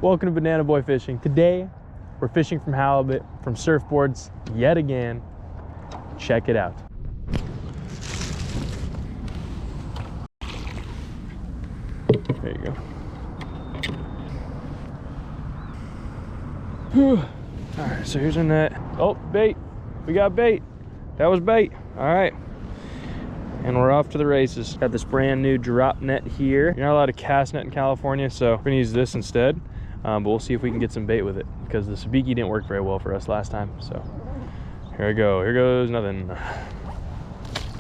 Welcome to Banana Boy Fishing. Today, we're fishing from halibut, from surfboards, yet again. Check it out. There you go. Whew. All right, so here's our net. Oh, bait. We got bait. That was bait. All right. And we're off to the races. Got this brand new drop net here. You're not allowed to cast net in California, so we're gonna use this instead. But we'll see if we can get some bait with it, because the sabiki didn't work very well for us last time. So here we go. Here goes nothing.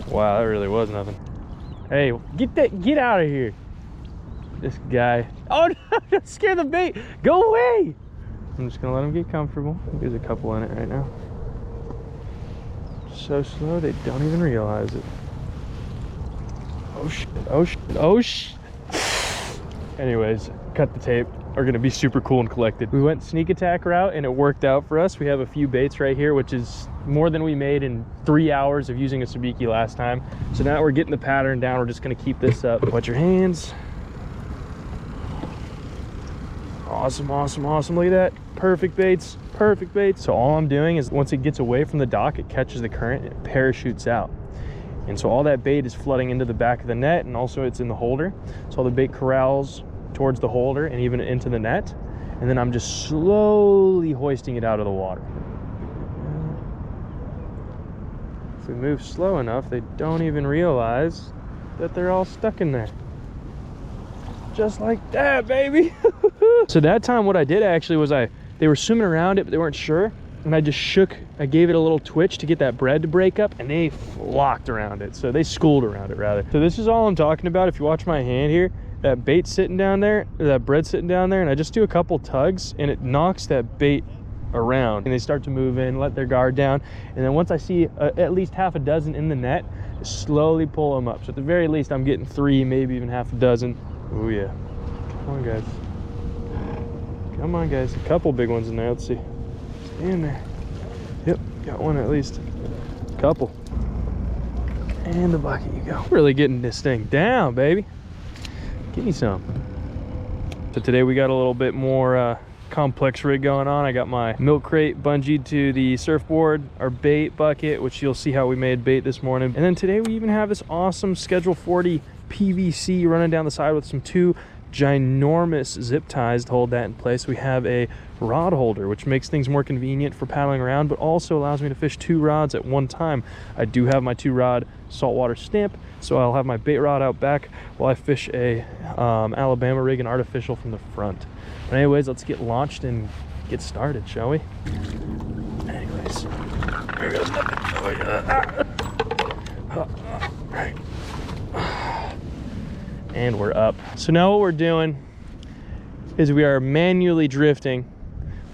Wow, that really was nothing. Hey, get out of here. This guy. Oh no, don't scare the bait. Go away. I'm just gonna let him get comfortable. There's a couple in it right now. So slow they don't even realize it. Oh shit, oh shit, oh shit. Anyways, cut the tape. Are gonna be super cool and collected. We went sneak attack route and it worked out for us. We have a few baits right here, which is more than we made in 3 hours of using a sabiki last time. So now we're getting the pattern down. We're just gonna keep this up. Watch your hands. Awesome, awesome, awesome. Look at that. Perfect baits, perfect baits. So all I'm doing is once it gets away from the dock, it catches the current and it parachutes out. And so all that bait is flooding into the back of the net, and also it's in the holder. So all the bait corrals towards the holder and even into the net. And then I'm just slowly hoisting it out of the water. If we move slow enough, they don't even realize that they're all stuck in there. Just like that, baby. So that time what I did actually was they were swimming around it, but they weren't sure. And I gave it a little twitch to get that bread to break up, and they flocked around it. So they schooled around it rather. So this is all I'm talking about. If you watch my hand here, that bait sitting down there, or that bread sitting down there, and I just do a couple tugs and it knocks that bait around and they start to move in, let their guard down. And then once I see at least half a dozen in the net, slowly pull them up. So at the very least, I'm getting 3, maybe even half a dozen. Oh yeah. Come on, guys. Come on, guys. A couple big ones in there. Let's see. Stay in there. Yep, got one at least. Couple. And the bucket you go. Really getting this thing down, baby. Give me some. So today we got a little bit more complex rig going on. I got my milk crate bungeed to the surfboard, our bait bucket, which you'll see how we made bait this morning. And then today we even have this awesome Schedule 40 PVC running down the side with some 2 ginormous zip ties to hold that in place. We have a rod holder, which makes things more convenient for paddling around, but also allows me to fish 2 rods at one time. I do have my 2 rod saltwater stamp, so I'll have my bait rod out back while I fish a Alabama rig and artificial from the front. But anyways, let's get launched and get started, shall we? Anyways, here goes nothing. Oh, yeah. Right. And we're up. So now what we're doing is we are manually drifting.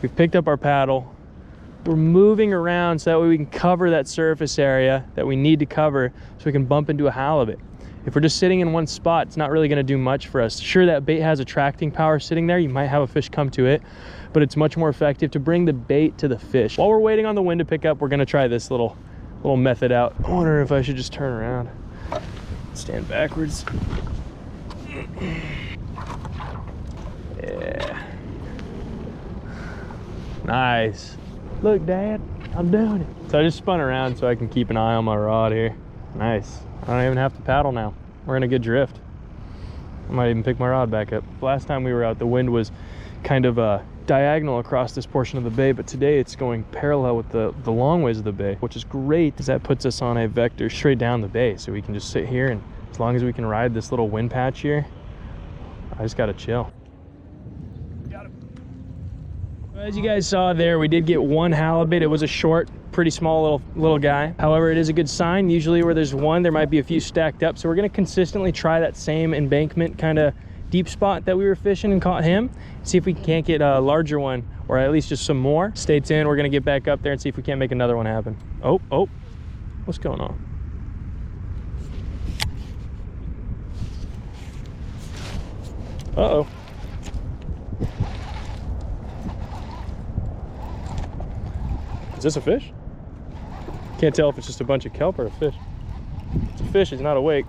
We've picked up our paddle. We're moving around so that way we can cover that surface area that we need to cover so we can bump into a halibut. If we're just sitting in one spot, it's not really gonna do much for us. Sure, that bait has attracting power sitting there. You might have a fish come to it, but it's much more effective to bring the bait to the fish. While we're waiting on the wind to pick up, we're gonna try this little method out. I wonder if I should just turn around. Stand backwards. Yeah. Nice. Look, Dad, I'm doing it. So I just spun around so I can keep an eye on my rod here. Nice. I don't even have to paddle now. We're in a good drift. I might even pick my rod back up. Last time we were out, the wind was kind of diagonal across this portion of the bay, but today it's going parallel with the long ways of the bay, which is great because that puts us on a vector straight down the bay. So we can just sit here, and as long as we can ride this little wind patch here, I just gotta chill. Got him. Well, as you guys saw there, we did get 1 halibut. It was a short, pretty small little guy. However, it is a good sign. Usually where there's 1, there might be a few stacked up. So we're gonna consistently try that same embankment kind of deep spot that we were fishing and caught him. See if we can't get a larger one, or at least just some more. Stay tuned. We're gonna get back up there and see if we can't make another one happen. Oh, what's going on? Uh-oh. Is this a fish? Can't tell if it's just a bunch of kelp or a fish. It's a fish, he's not awake.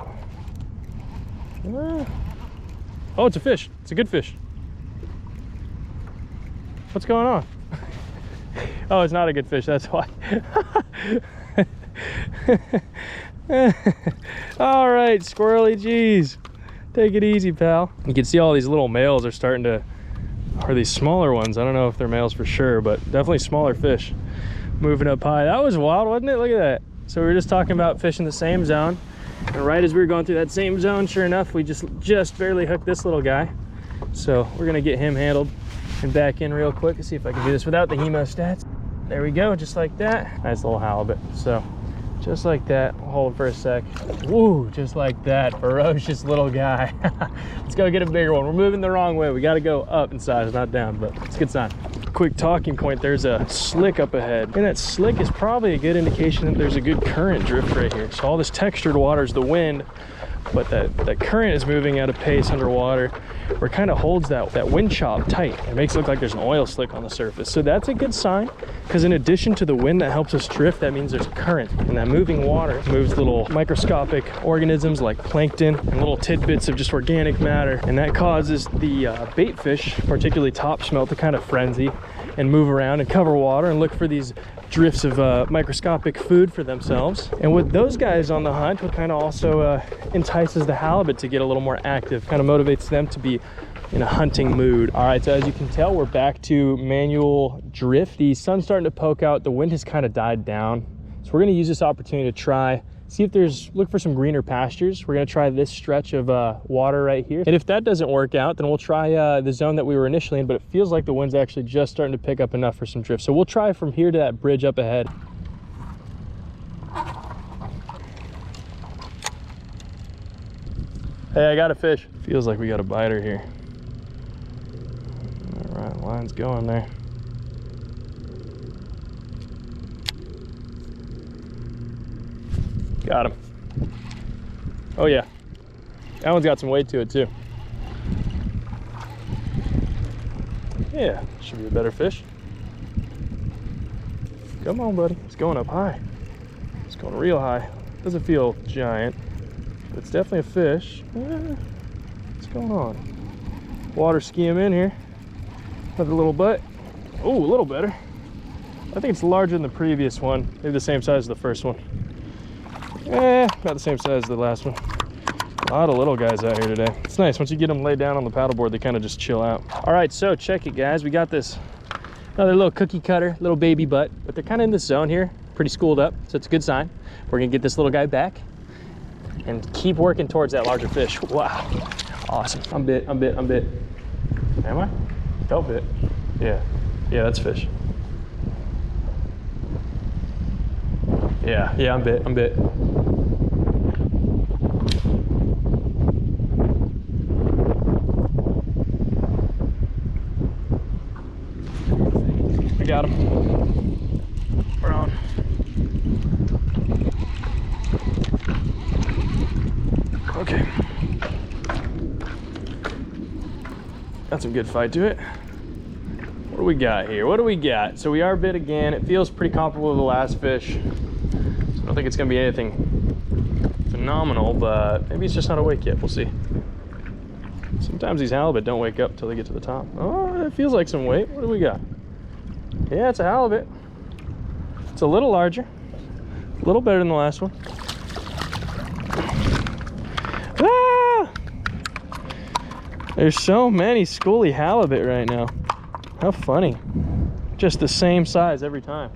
Oh, it's a fish. It's a good fish. What's going on? Oh, it's not a good fish, that's why. All right, squirrely, geez. Take it easy, pal. You can see all these little males are starting to, or these smaller ones. I don't know if they're males for sure, but definitely smaller fish moving up high. That was wild, wasn't it? Look at that. So we were just talking about fishing the same zone. And right as we were going through that same zone, sure enough, we just barely hooked this little guy. So we're gonna get him handled and back in real quick and see if I can do this without the hemostats. There we go, just like that. Nice little halibut. So just like that. We'll hold him for a sec. Woo, just like that. Ferocious little guy. Let's go get a bigger one. We're moving the wrong way. We got to go up in size, not down, but it's a good sign. Quick talking point, there's a slick up ahead. And that slick is probably a good indication that there's a good current drift right here. So all this textured water is the wind, but that current is moving at a pace underwater where it kind of holds that wind chop tight. It makes it look like there's an oil slick on the surface. So that's a good sign, because in addition to the wind that helps us drift, that means there's current. And that moving water moves little microscopic organisms like plankton and little tidbits of just organic matter. And that causes the bait fish, particularly top smelt, to kind of frenzy and move around and cover water and look for these drifts of microscopic food for themselves. And with those guys on the hunt, what kind of also entices the halibut to get a little more active, kind of motivates them to be in a hunting mood. All right, so as you can tell, we're back to manual drift. The sun's starting to poke out, the wind has kind of died down. So we're gonna use this opportunity to try, see if look for some greener pastures. We're gonna try this stretch of water right here. And if that doesn't work out, then we'll try the zone that we were initially in, but it feels like the wind's actually just starting to pick up enough for some drift. So we'll try from here to that bridge up ahead. Hey, I got a fish. Feels like we got a biter here. All right, line's going there. Got him. Oh yeah, that one's got some weight to it too. Yeah, should be a better fish. Come on, buddy. It's going up high. It's going real high. Doesn't feel giant, but it's definitely a fish. What's going on? Water skim in here. Another little butt. Oh, a little better. I think it's larger than the previous one. Maybe the same size as the first one. About the same size as the last one. A lot of little guys out here today. It's nice. Once you get them laid down on the paddleboard, they kind of just chill out. All right, so check it, guys. We got this another little cookie cutter, little baby butt, but they're kind of in this zone here, pretty schooled up, so it's a good sign. We're gonna get this little guy back and keep working towards that larger fish. Wow, awesome. I'm bit. Am I? Felt bit. Yeah, that's fish. Yeah, I'm bit. We got him. We're on. Okay. Got some good fight to it. What do we got here? What do we got? So we are bit again. It feels pretty comparable to the last fish. So I don't think it's gonna be anything phenomenal, but maybe it's just not awake yet. We'll see. Sometimes these halibut don't wake up until they get to the top. Oh, it feels like some weight. What do we got? Yeah, it's a halibut. It's a little larger, a little better than the last one. Ah! There's so many schooly halibut right now. How funny. Just the same size every time.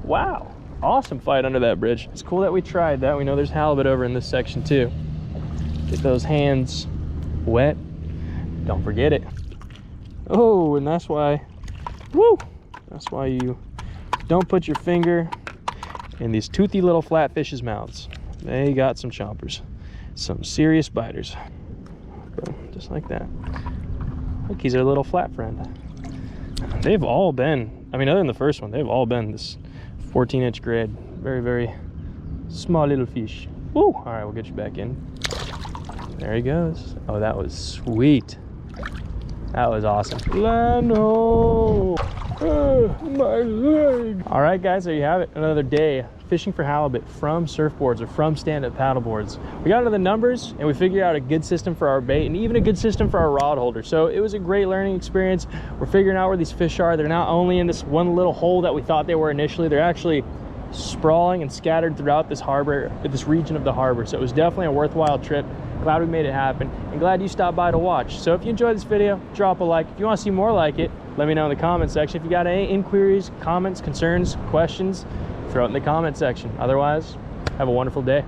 Wow, awesome fight under that bridge. It's cool that we tried that. We know there's halibut over in this section too. Get those hands wet. Don't forget it. Oh, and that's why, woo! That's why you don't put your finger in these toothy little flatfish's mouths. They got some chompers, some serious biters. Boom, just like that. Look, he's our little flat friend. They've all been, I mean, other than the first one, they've all been this 14-inch grade. Very, very small little fish. Woo! All right, we'll get you back in. There he goes. Oh, that was sweet. That was awesome. Lano! My leg. All right, guys, there you have it. Another day fishing for halibut from surfboards or from stand-up paddleboards. We got into the numbers and we figured out a good system for our bait and even a good system for our rod holder. So it was a great learning experience. We're figuring out where these fish are. They're not only in this one little hole that we thought they were initially, they're actually sprawling and scattered throughout this harbor, this region of the harbor. So it was definitely a worthwhile trip. Glad we made it happen and glad you stopped by to watch. So if you enjoyed this video, drop a like. If you want to see more like it, let me know in the comment section. If you got any inquiries, comments, concerns, questions, throw it in the comment section. Otherwise, have a wonderful day.